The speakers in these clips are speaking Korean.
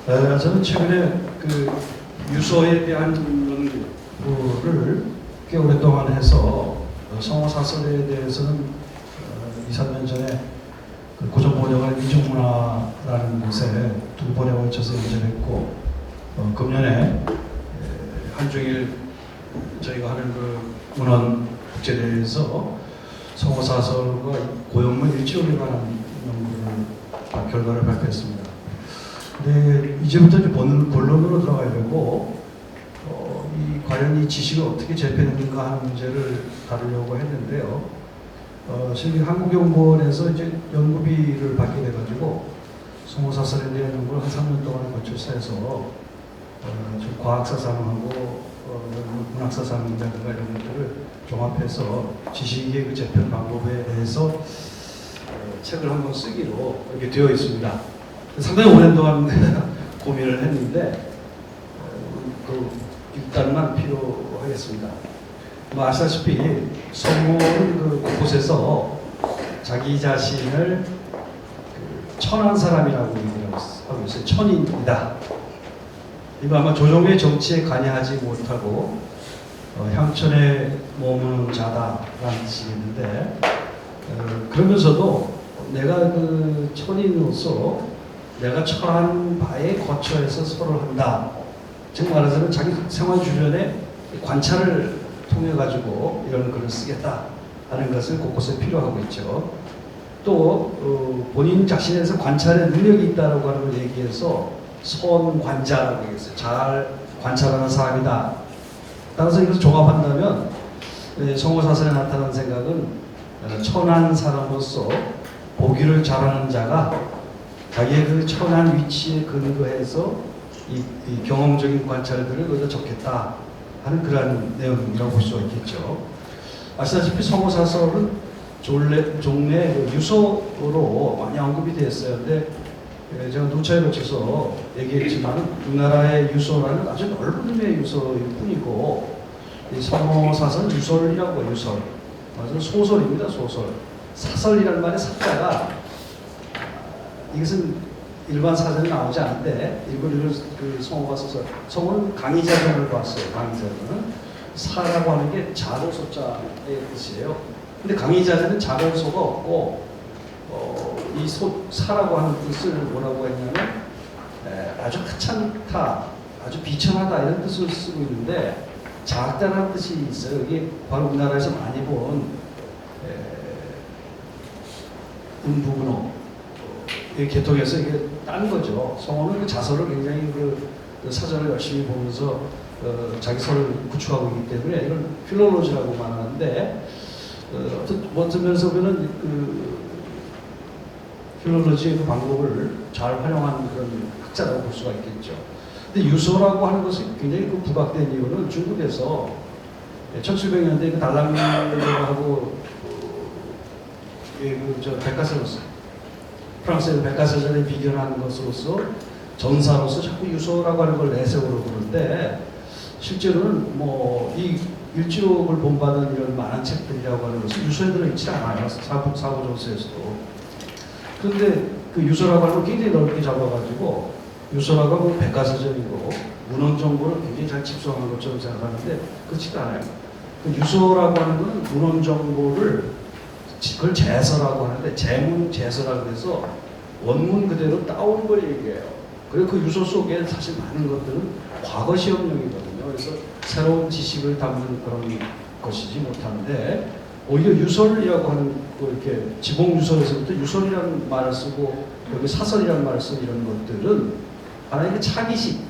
저는 최근에 그 유서에 대한 연구를 꽤 오랫동안 해서 성호사설에 대해서는 2, 3년 전에 그 고전 번역을 이중문화라는 곳에 2번에 걸쳐서 연재를 했고, 금년에 한중일 저희가 하는 그 문헌 국제대회에서 성호사설과 고영문 일치론에 관한 연구를 결과를 발표했습니다. 네, 이제부터 이제 본론으로 들어가야 되고, 이 과연 이 지식을 어떻게 재편했는가 하는 문제를 다루려고 했는데요. 지금 한국연구원에서 이제 연구비를 받게 돼가지고 성호사설에 대한 연구를 한 3년 동안에 걸쳐서 해서 좀 과학사상하고 문학사상이라든가 이런 것들을 종합해서 지식의 그 재편 방법에 대해서 책을 한권 쓰기로 이렇게 되어 있습니다. 상당히 오랜 동안 고민을 했는데 그 일단만 필요하겠습니다. 아시다시피 성호는 그 곳곳에서 자기 자신을 그 천한 사람이라고 얘기를 하고 있어요. 천인이다. 이거 아마 조정의 정치에 관여하지 못하고 향천에 머무는 자다라는 뜻이 있는데, 그러면서도 내가 그 천인으로서 내가 처한 바에 거처에서 서로 한다. 즉 말해서는 자기 생활 주변에 관찰을 통해 가지고 이런 글을 쓰겠다 하는 것을 곳곳에 필요하고 있죠. 또 본인 자신에서 관찰의 능력이 있다라고 하는 걸 얘기해서 선관자라고 얘기했어요. 잘 관찰하는 사람이다. 따라서 이것을 종합한다면 성호사설에 나타난 생각은 천한 사람으로서 보기를 잘하는 자가 자기의 그 천한 위치에 근거해서 이 경험적인 관찰들을 거기다 적겠다 하는 그러한 내용이라고 볼 수가 있겠죠. 아시다시피 성호사설은 종래 유서로 많이 언급이 되었어요. 근데 제가 누차에 거쳐서 얘기했지만 우리나라의 유서라는 아주 넓은 의미의 유서일 뿐이고, 이 성호사설 유설이라고 유설. 맞아요. 소설입니다. 소설. 사설이라는 말의 사자가 이것은 일반 사전에 나오지 않는데, 일본 그 성호가 소설. 성호는 강의자전을 봤어요. 강의자전은 사라고 하는 게 자도소자의 뜻이에요. 근데 강의자전은 자도소가 없고 이 사라고 하는 뜻을 뭐라고 했냐면 아주 하찮다, 아주 비천하다 이런 뜻을 쓰고 있는데, 작다라는 뜻이 있어요. 이게 바로 우리나라에서 많이 본 음부근호 개통해서 이게 딴 거죠. 성호는 그 자서를 굉장히 그 사전을 열심히 보면서 자기 서를 구축하고 있기 때문에 이걸 필롤로지라고 말하는데, 어떤 면에서 보면 그 필롤로지의 그 방법을 잘 활용하는 그런 학자라고 볼 수가 있겠죠. 근데 유서라고 하는 것이 굉장히 그 부각된 이유는 중국에서 1700년대 그 달랑하고 백과사로서 프랑스의 백과사전에 비견하는 것으로서 전사로서 자꾸 유서라고 하는 걸 내세우려고 그러는데, 실제로는 뭐 이 일지록을 본받은 이런 많은 책들이라고 하는 것은 유서에 들어있지 않아요. 사부정서에서도. 그런데 그 유서라고 하는 걸 굉장히 넓게 잡아가지고 유서라고 하면 백과사전이고 문헌 정보를 굉장히 잘 집성한 것처럼 생각하는데 그렇지가 않아요. 그 유서라고 하는 건 문헌 정보를 그걸 제서라고 하는데, 제문 제서라고 해서 원문 그대로 따온 걸 얘기해요. 그리고 그 유서 속에 사실 많은 것들은 과거 시험용이거든요. 그래서 새로운 지식을 담는 그런 것이지 못하는데, 오히려 유설이라고 하는 뭐 이렇게 지봉 유설에서부터 유설이라는 말을 쓰고 여기 사설이라는 말을 쓰는 이런 것들은 하나의 차기식,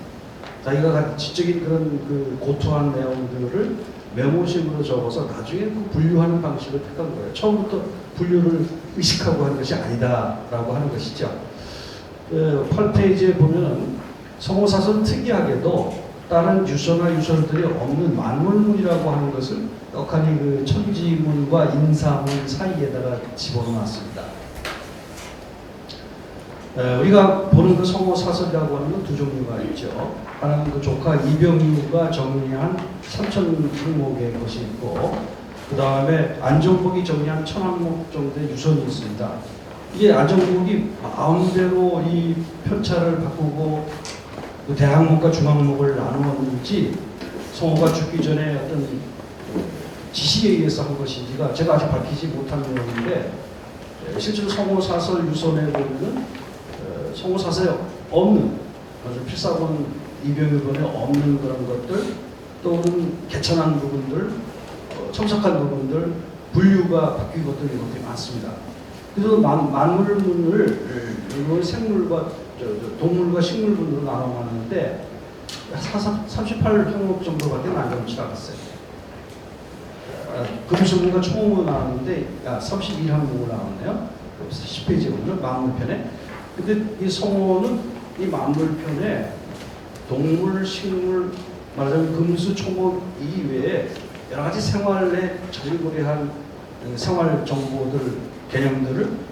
자기가 지적인 그런 그 고투한 내용들을 메모식으로 적어서 나중에 그 분류하는 방식을 택한 거예요. 처음부터 분류를 의식하고 하는 것이 아니다라고 하는 것이죠. 8페이지에 보면 성호사설은 특이하게도 다른 유서나 유설들이 없는 만물문이라고 하는 것을 떡하니 그 천지문과 인사문 사이에다가 집어넣었습니다. 우리가 보는 그 성호사설이라고 하는 건 두 종류가 있죠. 하나는 그 조카 이병유가 정리한 삼천항목의 것이 있고, 그 다음에 안종복이 정리한 천항목 정도의 유선이 있습니다. 이게 안종복이 마음대로 이 편차를 바꾸고 그 대항목과 중항목을 나누었는지 성호가 죽기 전에 어떤 지시에 의해서 한 것인지가 제가 아직 밝히지 못한 내용인데 실제로 성호 사설 유선에 보면은 성호 사설에 없는 아주 필사본 이병유본에 없는 그런 것들 또는 개천한 부분들 첨삭한 부분들 분류가 바뀐 것들이 이렇게 많습니다. 그래서 만물문을 생물과 동물과 식물분으로 나눠놨는데 38항목 정도밖에 남겨놓지 않았어요. 금수문과 총무가 나왔는데 31항목으로 나왔네요. 10페이지에 보면 만물편에. 근데 이 성호는 이 만물편에 동물, 식물, 말하자면 금수, 총무 이외에 여러 가지 생활에 자질구레한 생활 정보들, 개념들을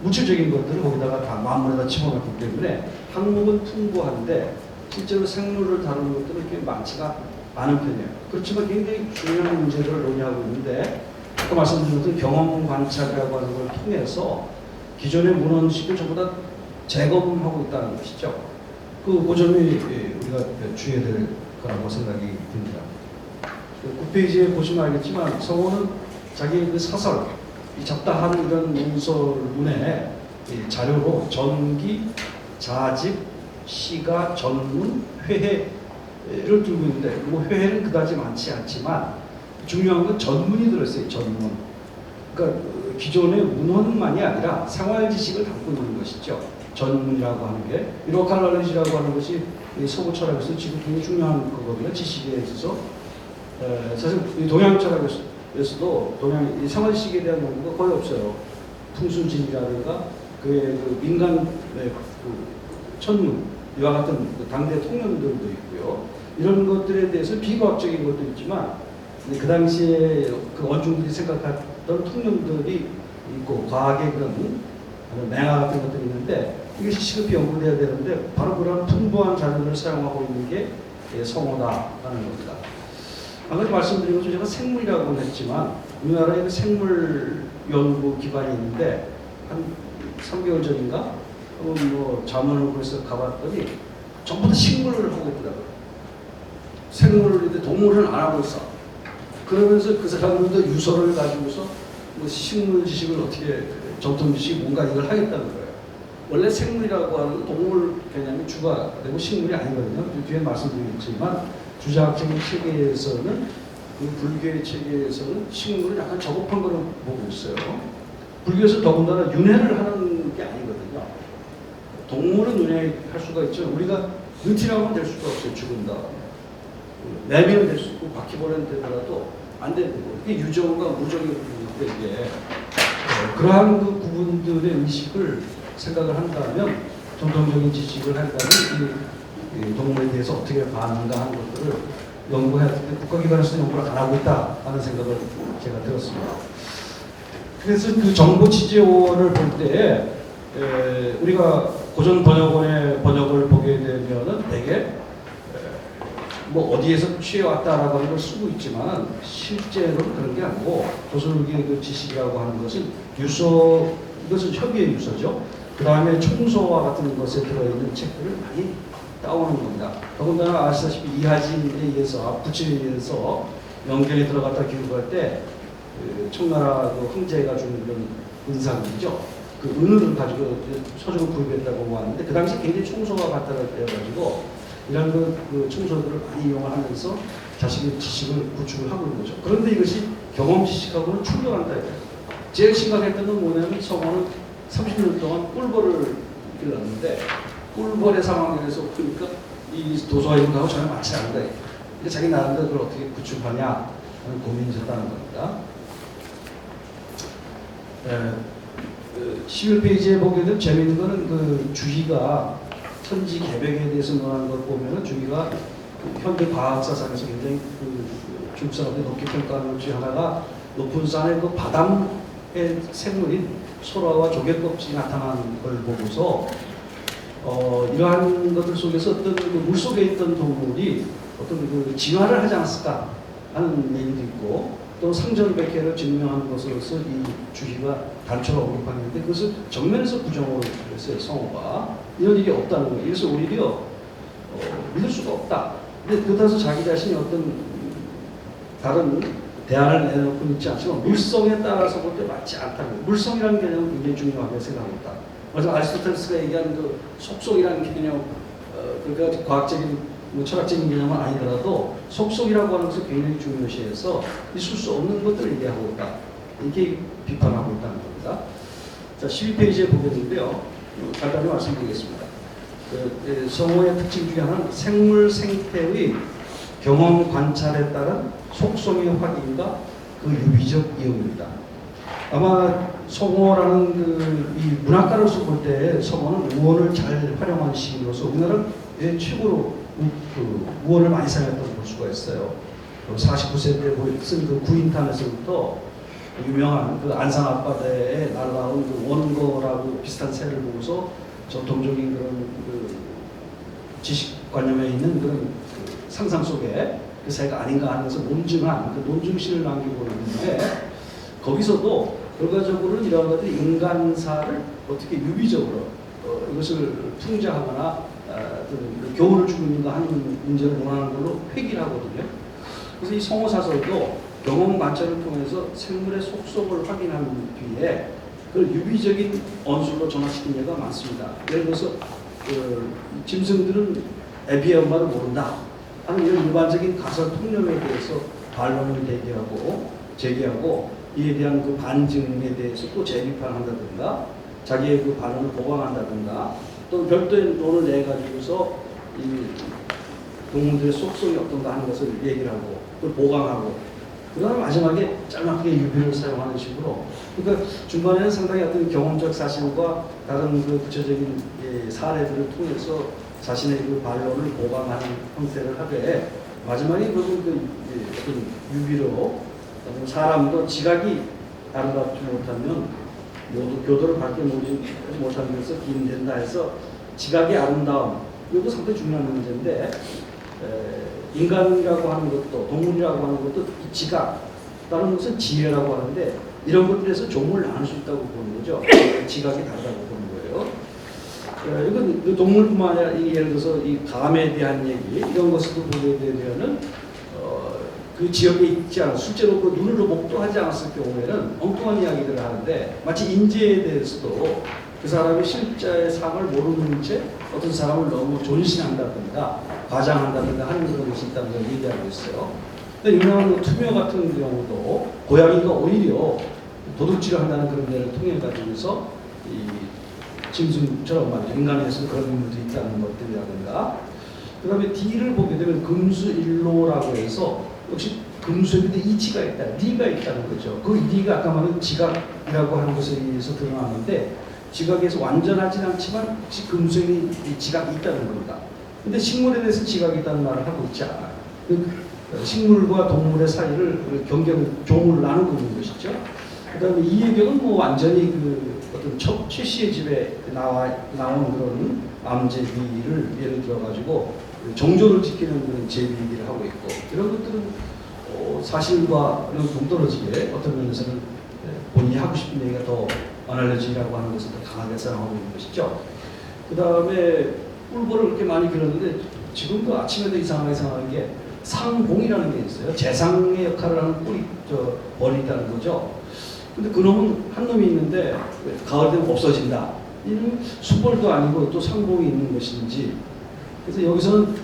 무체적인 것들을 거기다가 다 만물에다 집어넣기 때문에 항목은 풍부한데 실제로 생물을 다루는 것들은 꽤 많지가 않은 편이에요. 그렇지만 굉장히 중요한 문제들을 논의하고 있는데 아까 말씀드렸던 경험 관찰이라고 하는 걸 통해서 기존의 문헌식을 전부 다 재검하고 있다는 것이죠. 그 점이 우리가 주의해야 될 거라고 생각이 듭니다. 9페이지에 보시면 알겠지만 성호는 자기 그 사설, 이 잡다한 이런 문서문의 자료로 전기, 자집, 시가, 전문, 회해를 들고 있는데 뭐 회해는 그다지 많지 않지만 중요한 건 전문이 들어있어요. 전문. 그러니까 기존의 문헌만이 아니라 생활 지식을 담고 있는 것이죠. 전문이라고 하는 게 로컬 너리지라고 하는 것이 서구 철학에서 지금 굉장히 중요한 거거든요. 지식에 있어서 사실 동양 철학에서도 동양 생활 지식에 대한 연구가 거의 없어요. 풍수진이라든가 그 민간 천문 이와 같은 당대 통념들도 있고요. 이런 것들에 대해서 비과학적인 것도 있지만 그 당시에 그 원중들이 생각했던 통념들이 있고 과학의 그런 맹화 같은 것들이 있는데 이것이 시급히 연구돼야 되는데 바로 그런 풍부한 자료를 사용하고 있는 게 성호다라는 겁니다. 아까 말씀드린 것처럼 제가 생물이라고 했지만 우리나라에 생물 연구 기관이 있는데 한 3개월 전인가 뭐 자문을 그래서 가봤더니 전부 다 식물을 하고 있더라고요. 생물인데 동물은 안 하고 있어. 그러면서 그 사람들도 유서를 가지고서 뭐 식물 지식을 어떻게 전통 지식 뭔가 이걸 하겠다는 거예요. 원래 생물이라고 하는 동물 개념이 주가 되고 식물이 아니거든요. 뒤에 말씀드리겠지만 주자학적인 체계에서는 그 불교의 체계에서는 식물을 약간 저급한 거로 보고 있어요. 불교에서 더군다나 윤회를 하는 게 아니거든요. 동물은 윤회할 수가 있죠. 우리가 느티나면 될 수가 없어요. 죽은 다음에. 매미는 될 수 있고 바퀴벌레는 되더라도 안 되고 이게 유정과 무정의 부분인데 이게 그러한 그 부분들의 의식을 생각을 한다면 전통적인 지식을 한다면 이 동물에 대해서 어떻게 반응가 하는 것들을 연구해야 되는데 국가기관에서는 연구를 안 하고 있다 하는 생각을 제가 들었습니다. 그래서 그 정보취재원을 볼 때 우리가 고전 번역원의 번역을 보게 되면은 대개 뭐 어디에서 취해왔다라고 하는 걸 쓰고 있지만 실제로는 그런 게 아니고 조선후기의 그 지식이라고 하는 것은 유서, 이것은 협의의 유서죠. 그 다음에 총서와 같은 것에 들어있는 책들을 많이 따오는 겁니다. 더군다나 아시다시피 이하진에 의해서 부친에 의해서 연결이 들어갔다 교육할 때 청나라 그 황제가 준 그런 은상이죠. 그 은을 가지고 서적을 구입했다고 하는데 그 당시 굉장히 총서가 발달되어가지고 이런 그 총서들을 많이 이용을 하면서 자신의 지식을 구축을 하고 있는 거죠. 그런데 이것이 경험 지식하고는 충돌한다. 제일 심각했던 건 뭐냐면 성호는 30년 동안 꿀벌을 길렀는데 꿀벌의 상황에 대해서 보니까 이 도서와 이런 거하고 전혀 맞지 않는다. 근데 자기 나름대로 그걸 어떻게 구축하냐 하는 고민이 있었다는 겁니다. 11페이지에 보게 되면 재미있는 거는 그 주희가 천지 개벽에 대해서 논하는 걸 보면은 주희가 현대 과학사상에서 굉장히 중국 사람들이 높게 평가하는 것 중에 하나가 높은 산의 그 바람의 생물인 소라와 조개껍질이 나타나는 걸 보고서 이러한 것들 속에서 어떤 그 물속에 있던 동물이 어떤 그 진화를 하지 않았을까 하는 얘기도 있고 또 상전백회를 증명하는 것으로서 이 주희가 단초를 언급하는데 그것을 정면에서 부정을 했어요. 성호가 이런 일이 없다는 거예요. 그래서 오히려 믿을 수가 없다. 근데 그렇다고 자기 자신이 어떤 다른 대안을 내놓고 있지 않지만 물성에 따라서 볼 때 맞지 않다는 물성이라는 개념은 굉장히 중요하게 생각합니다. 그래서 아리스토텔레스가 얘기하는 그 속성이라는 개념, 그러니까 과학적인 철학적인 개념은 아니더라도 속성이라고 하는 것을 굉장히 중요시해서 있을 수 없는 것들을 얘기하고 있다. 이렇게 비판하고 있다는 겁니다. 자, 12페이지에 보게 되는데요. 간단히 말씀드리겠습니다. 성호의 특징 중에 하나는 생물 생태의 경험 관찰에 따른 속성의 확인과 그 유비적 이용입니다. 아마 성호라는 이 문학가로서 볼 때 성호는 우원을 잘 활용한 시인으로서 우리나라의 최고로 우원을 많이 사용했다고 볼 수가 있어요. 49세 때 쓴 그 구인탄에서부터 유명한 그 안산 앞바다에 날아온 그 원거라고 비슷한 새를 보고서 전통적인 그런 그 지식관념에 있는 그런 그 상상 속에 그 새가 아닌가 하는 것을 논증한 그 논증시를 남기고 있는데 거기서도 결과적으로는 이러한 것들이 인간사를 어떻게 유비적으로 이것을 풍자하거나 그 교훈을 주고 있는가 하는 문제를 논하는 걸로 회귀를 하거든요. 그래서 이 성호사설도 경험 관찰을 통해서 생물의 속성을 확인한 뒤에 그걸 유비적인 언술로 전환시킨 예가 많습니다. 예를 들어서 짐승들은 애비의 엄마를 모른다 하는 이런 일반적인 가설 통념에 대해서 반론을 제기하고 이에 대한 그 반증에 대해서 또 재비판한다든가 자기의 그 반론을 보강한다든가 또 별도의 논을 내가지고서 이 동물들의 속성이 어떤가 하는 것을 얘기를 하고 그걸 보강하고 그다음 마지막에 짤막하게 유비를 사용하는 식으로 그러니까 중간에는 상당히 어떤 경험적 사실과 다른 그 구체적인 사례들을 통해서 자신의 그 반론을 보강하는 형태를 하되 마지막에 결국 어떤 유비로 사람도 지각이 아름답지 못하면 교도를 밝게 못하는 것을 기인된다 해서 지각의 아름다움 이것도 상당히 중요한 문제인데 인간이라고 하는 것도 동물이라고 하는 것도 이 지각 다른 것은 지혜라고 하는데 이런 것들에서 종을 나눌 수 있다고 보는 거죠. 지각이 다르다고 보는 거예요. 이건 그 동물뿐만 아니라 예를 들어서 이 감에 대한 얘기 이런 것도 보게 되면은 그 지역에 있지 않은 실제로 그 눈으로 목도하지 않았을 경우에는 엉뚱한 이야기들을 하는데 마치 인재에 대해서도 그 사람의 실제의 상을 모르는 채 어떤 사람을 너무 존신한다든가 과장한다든가 하는 그런 것이 있다는 걸 얘기하고 있어요. 근데 유명한 그 투명 같은 경우도 고양이가 오히려 도둑질을 한다는 그런 예를 통해 가지고서 이 짐승처럼 말이죠. 인간에서 그런 인물도 있다는 것들이라든가 그 다음에 D를 보게 되면 금수일로라고 해서 역시 금수인데 이치가 있다, 리가 있다는 거죠. 그 리가 아까 말한 지각이라고 하는 것에 의해서 드러나는데 지각에서 완전하진 않지만 금수인이 지각이 있다는 겁니다. 근데 식물에 대해서 지각이 있다는 말을 하고 있지 않아요. 식물과 동물의 사이를 경계를 종을 나누고 있는 것이죠. 그 다음에 이 예경은 뭐 완전히 그 어떤 최씨의 집에 나온 그런 암제비를 예를 들어가지고 정조를 지키는 그런 제비를 하고 있고 이런 것들은 사실과는 동떨어지게 어떤 면에서는 본인이 하고 싶은 얘기가 더 어널러지라고 하는 것을 더 강하게 사용하고 있는 것이죠. 그 다음에 꿀벌을 그렇게 많이 길었는데 지금도 아침에도 이상하게 생각하는 게 상봉이라는 게 있어요. 재상의 역할을 하는 벌이 있다는 거죠. 근데 그놈은 한 놈이 있는데 가을 되면 없어진다. 이는 수벌도 아니고 또 상봉이 있는 것인지 그래서 여기서는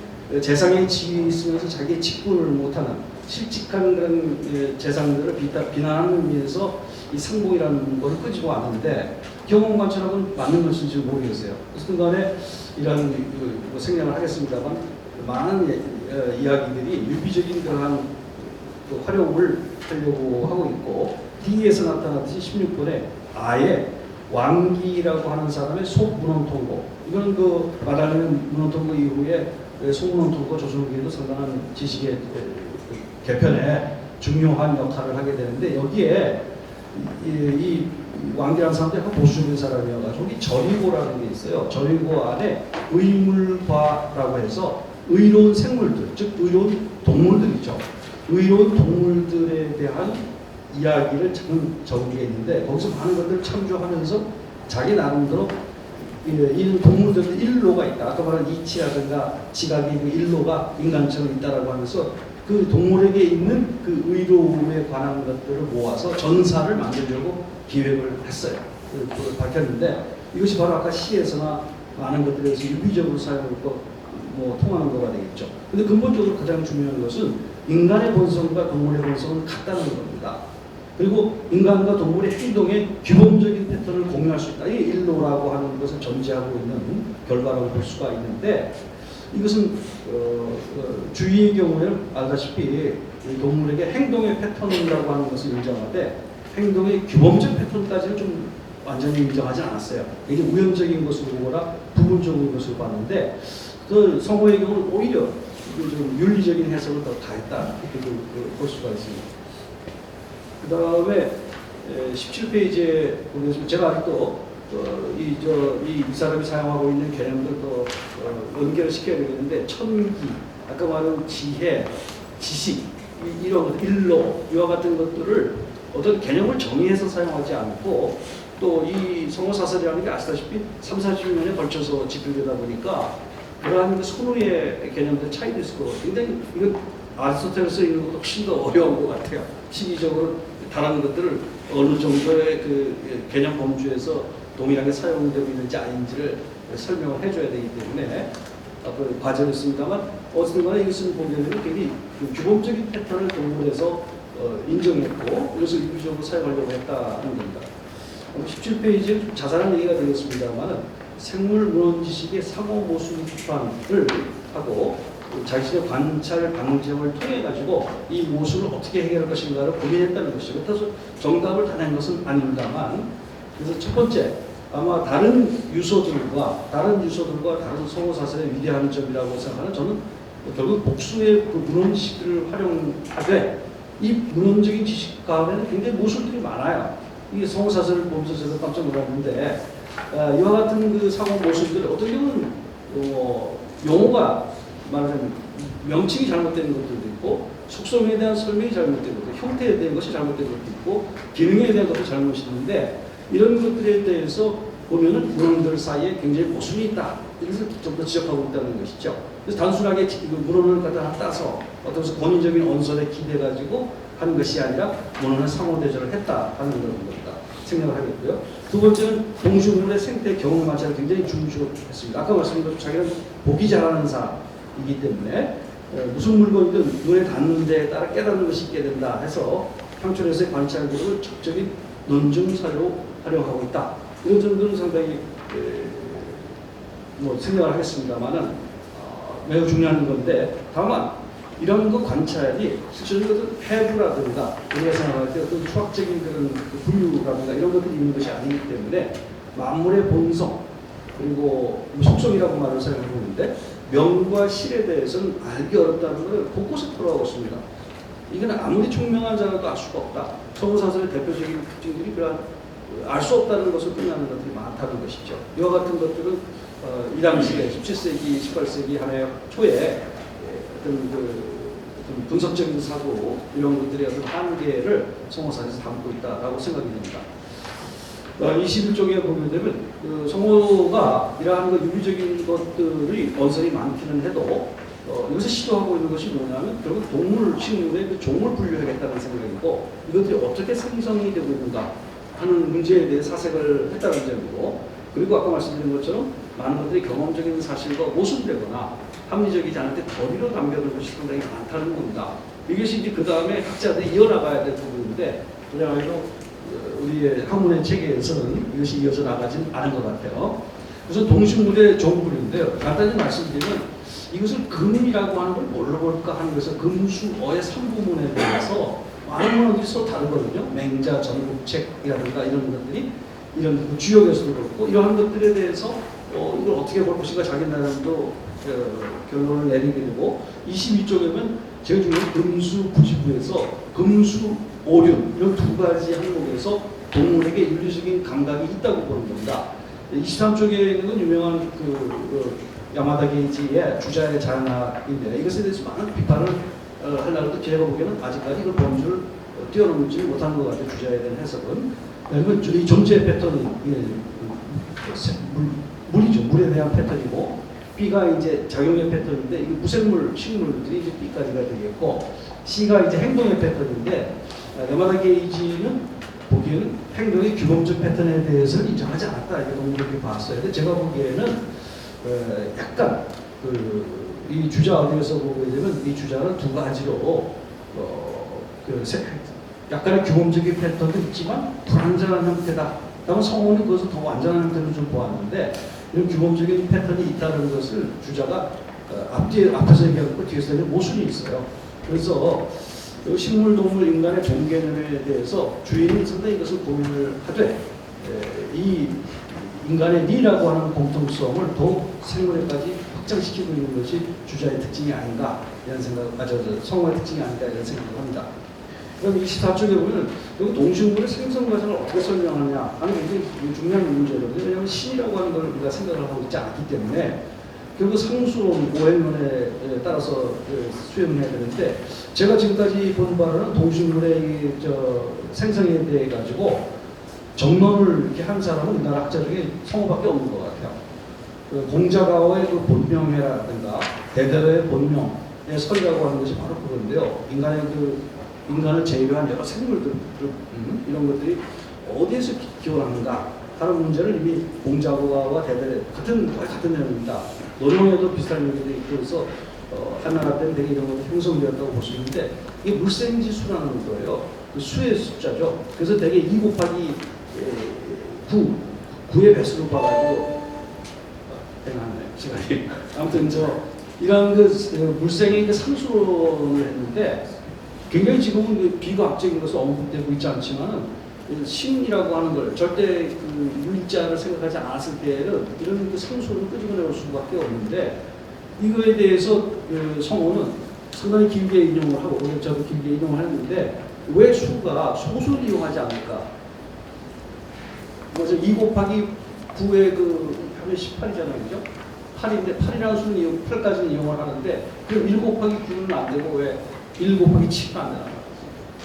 재상의 직이 있으면서 자기의 직분을 못하는 실직한 그런 재상들을 비난하는 의미에서 이 상봉이라는 것을 끄집어 왔는데 경험 관찰하고는 맞는 것인지 모르겠어요. 그래서 간에 이런 생략을 하겠습니다만 많은 이야기들이 유비적인 그러한 활용을 하려고 하고 있고 D에서 나타났듯이 16번에 아예 왕기라고 하는 사람의 속문헌통고 이거는 그 말하는 문헌통고 이후에 속문헌통고 조선후기에도 상당한 지식의 개편에 중요한 역할을 하게 되는데 여기에 이 왕기라는 사람들이 약간 보수적인 사람이어가지고 이 절이고라는 게 있어요. 절이고 안에 의물과라고 해서 의로운 생물들, 즉 의로운 동물들이죠. 의로운 동물들에 대한 이야기를 적은 게 있는데 거기서 많은 것들을 참조하면서 자기 나름대로 이런 동물들의 일로가 있다. 아까 말한 이치라든가 지각이 그 일로가 인간처럼 있다라고 하면서 그 동물에게 있는 그 의로움에 관한 것들을 모아서 전사를 만들려고 기획을 했어요. 그걸 밝혔는데 이것이 바로 아까 시에서나 많은 것들에서 유기적으로 사용하고 통하는 거가 되겠죠. 근데 근본적으로 가장 중요한 것은 인간의 본성과 동물의 본성은 같다는 겁니다. 그리고 인간과 동물의 행동의 기본적인 패턴을 공유할 수 있다. 이게 일로라고 하는 것을 전제하고 있는 결과라고 볼 수가 있는데 이것은 주의의 경우에는 알다시피 동물에게 행동의 패턴이라고 하는 것을 인정하되 행동의 규범적 패턴까지는 좀 완전히 인정하지 않았어요. 이게 우연적인 것으로 보거나 부분적인 것으로 봤는데 그 성호의 경우는 오히려 좀 윤리적인 해석을 더 가했다 이렇게 볼 수가 있습니다. 그 다음에 17페이지에 보겠습니다. 제가 아직도 이 사람이 사용하고 있는 개념들도 연결을 시켜야 되겠는데 천기, 아까 말한 지혜, 지식, 이런 것, 일로 이와 같은 것들을 어떤 개념을 정의해서 사용하지 않고 또 이 성호사설이라는 게 아시다시피 3, 40년에 걸쳐서 집필되다 보니까 그러한 선후의 개념들 차이도 있고 굉장히 이건 아리스토텔을 쓰는 것도 훨씬 더 어려운 것 같아요. 시기적으로 다른 것들을 어느 정도의 그 개념 범주에서 동일하게 사용되고 있는지 아닌지를 설명을 해줘야 되기 때문에 앞으로 과제를 했습니다만 어쨌든 간에 이것을 보게 되면 굉장히 그 규범적인 패턴을 동물에서 인정했고 이것을 유기적으로 사용하려고 했다는 겁니다. 17페이지에 자세한 얘기가 되겠습니다만 생물 문헌 지식의 상호 모순 비판을 하고 자신의 관찰 방정을 통해 가지고 이 모순을 어떻게 해결할 것인가를 고민했다는 것이죠. 그래서 정답을 다 낸 것은 아닙니다만 그래서 첫 번째 아마 다른 유서들과 다른 성호사설의 위대한 점이라고 생각하는 저는 결국 복수의 그 문헌식을 활용하되 이 문헌적인 지식 가운데는 굉장히 모순들이 많아요. 이게 성호사설을 보면서 제가 깜짝 놀랐는데 이와 같은 그 상호 모순들 어떻게 보면 용어가 말하자면 명칭이 잘못된 것들도 있고 속성에 대한 설명이 잘못된 것도 있고 형태에 대한 것이 잘못된 것도 있고 기능에 대한 것도 잘못이 있는데 이런 것들에 대해서 보면은 문헌들 사이에 굉장히 모순이 있다. 이것을 좀 더 지적하고 있다는 것이죠. 그래서 단순하게 문헌을 갖다 따서 어떤 권위적인 언설에 기대가지고 하는 것이 아니라 문헌을 상호대조를 했다 하는 겁니다. 생각을 하겠고요. 두 번째는 동식물의 생태 경험 관찰을 굉장히 중시했습니다. 아까 말씀드린 것처럼 자기는 보기 잘하는 사람이기 때문에 무슨 물건이든 눈에 닿는 데에 따라 깨닫는 것이 있게 된다 해서 향촌에서의 관찰 기록을 적극적인 논증사료로 활용하고 있다. 이런 점들은 상당히 생각을 하겠습니다만은 매우 중요한 건데 다만 이런 거 관찰이 실질적으로 해부라든가 우리가 생각할 때 어떤 수학적인 그런 분류라든가 이런 것들이 있는 것이 아니기 때문에 만물의 본성 그리고 속성이라고 말을 사용하고 있는데 명과 실에 대해서는 알기 어렵다는 것을 곳곳에 풀어가고 있습니다. 이건 아무리 총명한 자라도 알 수가 없다. 성호사설의 대표적인 특징들이 그런 알 수 없다는 것을 끝나는 것들이 많다는 것이죠. 이와 같은 것들은 이 당시에 17세기, 18세기 한해 초에 어떤 분석적인 사고 이런 것들의 어떤 한계를 성호사에서 담고 있다라고 생각이 됩니다. 21쪽에 보게 되면 성호가 이러한 유기적인 것들이 언설이 많기는 해도 여기서 시도하고 있는 것이 뭐냐면 결국 동물 식물의 그 종을 분류하겠다는 생각이고 이것들이 어떻게 생성이 되고 있는가 하는 문제에 대해 사색을 했다는 점이고 그리고 아까 말씀드린 것처럼 많은 것들이 경험적인 사실과 모순되거나 합리적이지 않을 때 거리로 담겨든 것이 상당히 많다는 겁니다. 이것이 이제 그 다음에 학자들이 이어나가야 될 부분인데 그야말로 우리의 학문의 체계에서는 이것이 이어져 나가진 않은 것 같아요. 우선 동식물의 종분인데요. 간단히 말씀드리면 이것을 금이라고 하는 걸 뭘로 볼까 하는 것은 금수어의 3부문에 대해서 많은 문헌들이 서로 다르거든요. 맹자, 전국책이라든가 이런 것들이 이런 주역에서도 그렇고 이러한 것들에 대해서 이걸 어떻게 볼 것인가 자기나름도 결론을 내리게 되고 22쪽에는 제일 중요한 금수 부지부에서 금수 오륜 이런 두 가지 항목에서 동물에게 윤리적인 감각이 있다고 보는 겁니다. 23쪽에 있는 건 유명한 야마다 게이지의 주자의 자나인데 이것에 대해서 많은 비판을 하려고 제가 보기에는 아직까지 그 범주를 뛰어넘지 못한 것 같아요. 주자에 대한 해석은. 그러면 이 존재 패턴이 물이죠. 물에 대한 패턴이고, B가 이제 작용의 패턴인데, 이게 무생물 식물들이 이제 B까지가 되겠고, C가 이제 행동의 패턴인데, 야마다 게이지는 보기에는 행동의 규범적 패턴에 대해서는 인정하지 않았다, 이렇게 너무 그렇게 봤어요. 근데 제가 보기에는 약간 이 주자 어디에서 보게 되면 이 주자는 두 가지로 약간의 규범적인 패턴도 있지만 불완전한 형태다. 그다음에 성우는 그것을 더 완전한 형태로 좀 보았는데, 이런 규범적인 패턴이 있다는 것을 주자가 앞에서 얘기하고 뒤에서 얘기하는 모순이 있어요. 그래서 식물, 동물, 인간의 종개념에 대해서 주인은 상당히 이것을 고민을 하되, 이 인간의 니라고 하는 공통성을 더욱 생물에까지 확장시키고 있는 것이 주자의 특징이 아닌가 이런 생각, 성우의 특징이 아닌가 이런 생각을 합니다. 그럼 24쪽에 보면 여기 동식물의 생성 과정을 어떻게 설명하느냐 하는 굉장히 중요한 문제거든요. 왜냐하면 신이라고 하는 걸 우리가 생각을 하고 있지 않기 때문에 결국 상수론 오행론에 따라서 수행해야 되는데, 제가 지금까지 본 바로는 동식물의 생성에 대해 가지고 정론을 이렇게 한 사람은 우리나라 학자 중에 성우밖에 없는 것 같아요. 공자가와의 그 본명회라든가 대대로의 본명의 설이라고 하는 것이 바로 그건데요. 인간을 제외한 여러 생물들 이런 것들이 어디에서 기원하는가 하는 문제를 이미 공자가와 대대로 거의 같은 내용입니다. 노령에도 비슷한 얘기도 있고 해서 한나라 때는 되게 이런 것도 형성되었다고 볼 수 있는데, 이게 물생지 수라는 거예요. 그 수의 숫자죠. 그래서 되게 2 곱하기 9의 배수로 봐가지고 땡하네 시간이. 아무튼 이런 물생의 상수론을 했는데, 굉장히 지금은 비과학적인 것을 언급되고 있지 않지만은 신이라고 하는 걸 절대 물자를 생각하지 않았을 때에는 이런 상수를 끄집어내올 수밖에 없는데, 이거에 대해서 성호는 상당히 길게 인용을 하고, 저도 길게 인용을 했는데, 왜 수가 소수를 이용하지 않을까? 그래서 2 곱하기 9의 하면 18이잖아요, 그죠? 8인데 8이라는 수는 8까지는 이용을 하는데, 그럼 1 곱하기 9는 안 되고 왜 1 곱하기 7은 안 되나?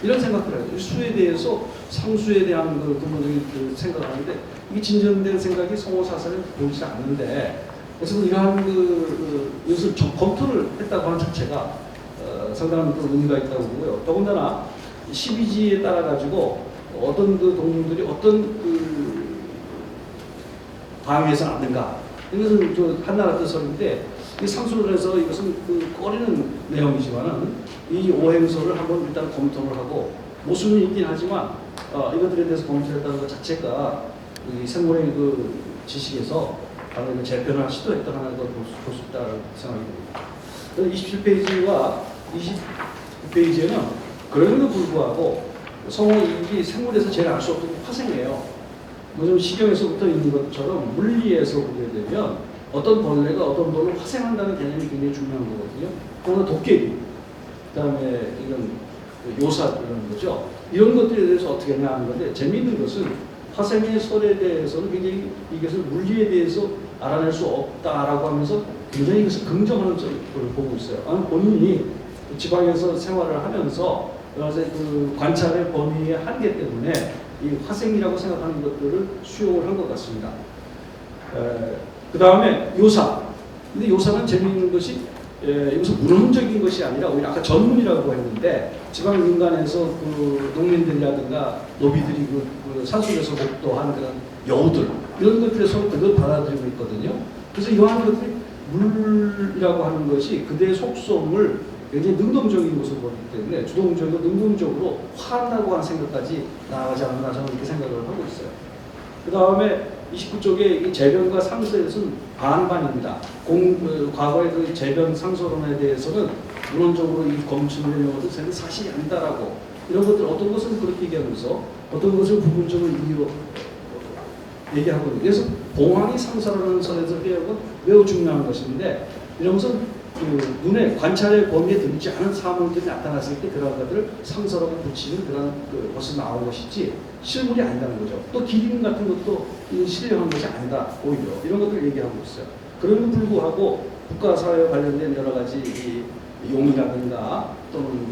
이런 생각들을 해요. 수에 대해서 상수에 대한 근본적인 생각을 하는데, 이 진전된 생각이 성호 사설에 보이지 않는데, 그래서 이러한 이것을 검토를 했다고 하는 자체가 상당한 의미가 있다고 보고요. 더군다나 12지에 따라 가지고 어떤 동물들이 어떤 방해해서는 안 된가, 이것은 한나라 뜻설인데, 이 상수를 해서 이것은 꺼리는 내용이지만은 이 오행설을 한번 일단 검토를 하고, 모순이 있긴 하지만 이것들에 대해서 검토했다는 것 자체가 이 생물의 지식에서 바로 재편을 시도했던 하나의 볼 수 있다는 생각이 듭니다. 27페이지와 29페이지에는 그럼에도 불구하고 성호이 생물에서 제일 알 수 없는 화생이에요. 요즘 시경에서부터 있는 것처럼 물리에서 보게 되면 어떤 벌레가 어떤 벌을 화생한다는 개념이 굉장히 중요한 거거든요. 그거는 도깨비, 그다음에 이런 요사 이런 거죠. 이런 것들에 대해서 어떻게 하냐 하는 건데, 재미있는 것은 화생의 설에 대해서는 굉장히 이것을 물리에 대해서 알아낼 수 없다라고 하면서 굉장히 이것을 긍정하는 점을 보고 있어요. 본인이 지방에서 생활을 하면서 관찰의 범위의 한계 때문에 이 화생이라고 생각하는 것들을 수용을 한 것 같습니다. 그 다음에 요사. 근데 요사는 재미있는 것이 여기서 문헌적인 것이 아니라 오히려 아까 전문이라고 했는데, 지방 인간에서 농민들이라든가 노비들이 산속에서 목도한 그런 여우들 이런 것들에서 그걸 받아들이고 있거든요. 그래서 이러한 것들이 물이라고 하는 것이 그대의 속성을 굉장히 능동적인 것으로 보기 때문에 주동적이고 능동적으로 화한다고 하는 생각까지 나아가지 않나, 저는 이렇게 생각을 하고 있어요. 그 다음에 29쪽에 이 재변과 상서에 대해서는 반반입니다. 과거의 재변 상서론에 대해서는 문헌적으로 이 검증된 것은 사실이 아니다라고, 이런 것들 어떤 것은 그렇게 얘기하면서 어떤 것을 부분적으로 이유로 얘기하고 있는. 그래서 봉황이 상서라는 설에서 해역은 매우 중요한 것인데, 이런 것은 눈에 관찰의 범위에 들지 않은 사물들이 나타났을 때 그런 것들을 상서라고 붙이는 그런 것이 나온 것이지 실물이 아니라는 거죠. 또 기린 같은 것도 실려한 것이 아니다, 오히려 이런 것들을 얘기하고 있어요. 그럼에도 불구하고 국가사회와 관련된 여러 가지 용이라든가 또는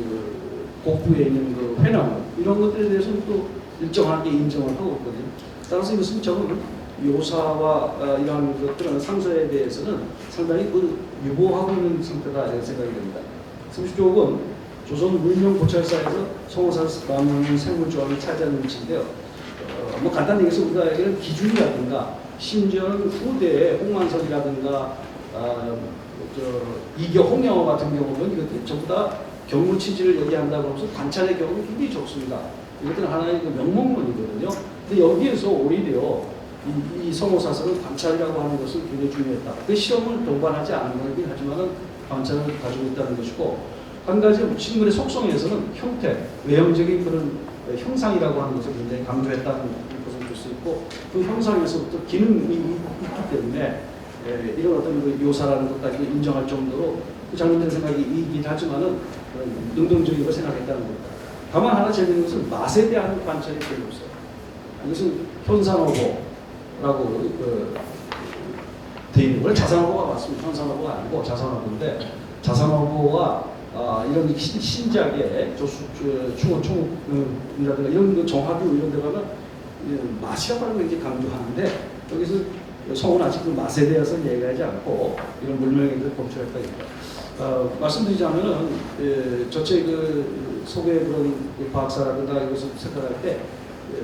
곡부에 있는 회나무 이런 것들에 대해서는 또 일정하게 인정을 하고 있거든요. 따라서 이것은 저는 요사와 이러한 것들은 상서에 대해서는 상당히 유보하고 있는 상태다 이런 생각이 듭니다. 30쪽은 조선 문명 고찰사에서 성호사 남은 생물조합이 차지하는 위치인데요. 뭐 간단히 얘기해서 우리가 이런 기준이라든가 심지어는 후대의 홍만선이라든가 이겨 홍영호 같은 경우는 이것들이 전부 다 경무 취지를 얘기한다고 하면서 관찰의 경우는 굉장히 적습니다. 이것들은 하나의 명목론이거든요. 근데 여기에서 오히려 이 성호사설은 관찰이라고 하는 것을 굉장히 중요했다. 그 시험을 동반하지 않은 거긴 하지만은 관찰을 가지고 있다는 것이고, 한 가지 식물의 속성에서는 형태, 외형적인 그런 형상이라고 하는 것을 굉장히 강조했다는 것을 볼 수 있고, 그 형상에서부터 기능이 있기 때문에 이런 어떤 그 묘사라는 것까지 인정할 정도로 그 장면들 생각이 있긴 하지만은 능동적이고 생각했다는 겁니다. 다만 하나 재밌는 것은 맛에 대한 관찰이 별로 없어요. 이것은 현산어보라고 되어 있는 걸 자산어보가 맞습니다. 현산어보가 아니고 자산어보인데, 자산어보와 이런 신작의 충원총이라든가 이런 정합유 이런 데 가면 맛이라고 하는 걸 굉장히 강조하는데, 여기서 성은 아직 그 맛에 대해서는 얘기하지 않고 이런 물명행위를 검출했다. 말씀드리자면은 저체 그 속의 그런 과학사라든가 이것을 생각할 때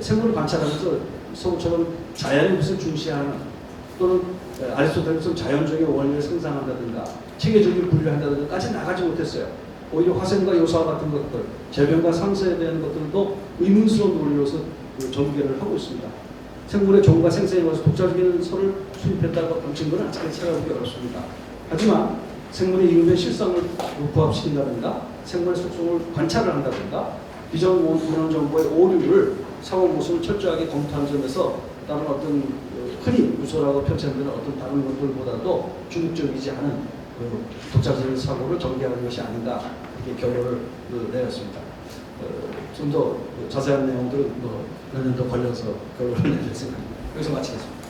생물을 관찰하면서 성처럼 자연의 것을 중시하는, 또는 아리스토텔레스는 자연적인 원리를 생산한다든가 체계적인 분류를 한다든가까지 나가지 못했어요. 오히려 화생과 요소와 같은 것들, 재변과 상세에 대한 것들도 의문스러운 논리로서 전개를 하고 있습니다. 생물의 종과 생생에 관해서 독자적인 설을 수입했다고 본 증거는 아직 찾아보기 어렵습니다. 하지만 생물의 이름의 실상을 부합시킨다든가 생물의 속성을 관찰을 한다든가 비전 원론 정보의 오류를 상호 모습을 철저하게 검토한 점에서 다른 어떤 흔히 유소라고 표현되는 어떤 다른 것들보다도 중립적이지 않은 독자적인 사고를 전개하는 것이 아닌가, 이렇게 결론을 내렸습니다. 좀 더 자세한 내용들은 몇 년 더 걸려서 결론을 내릴 생각입니다. 여기서 마치겠습니다.